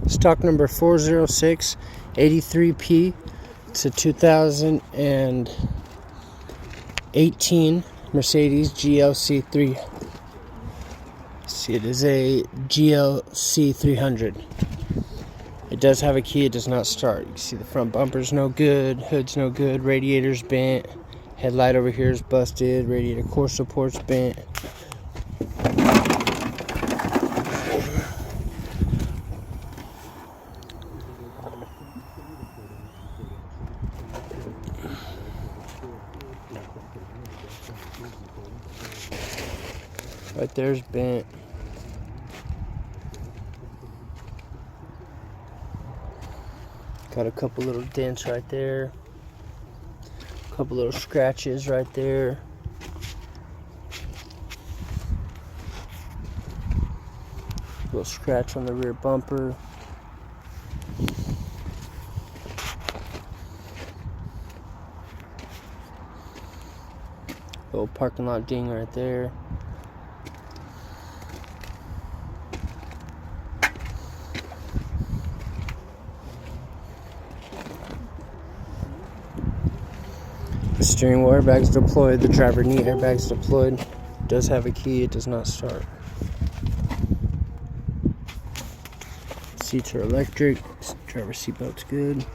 Stock number 40683P. It's a 2018 Mercedes GLC 3. See, it is a GLC 300. It does have a key, it does not start. You can see the front bumper's no good, hood's no good, radiator's bent, headlight over here is busted, radiator core support's bent. Right there's bent. Got a couple little dents right there. A couple little scratches right there. Little scratch on the rear bumper. Little parking lot ding right there. The steering wheel airbags deployed, the driver knee airbags deployed. It does have a key, it does not start. Seats are electric, driver seatbelt's good.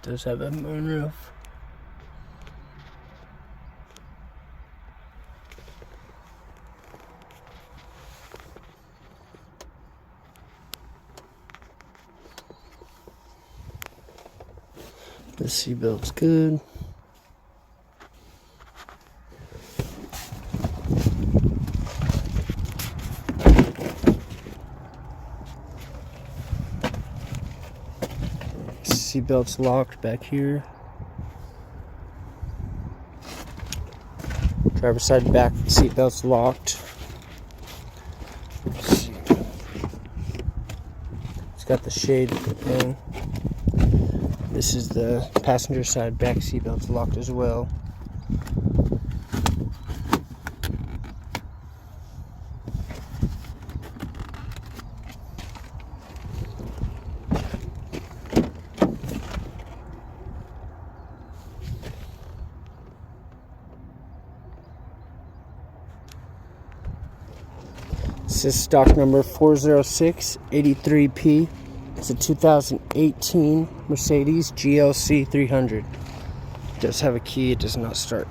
Does have a moonroof. The seatbelt's good. Seatbelt's locked back here. Driver's side back seatbelt's locked. Let's see. It's got the shade thing. This is the passenger side back seatbelt's locked as well. This is stock number 40683P. It's a 2018 Mercedes GLC 300. It does have a key, it does not start.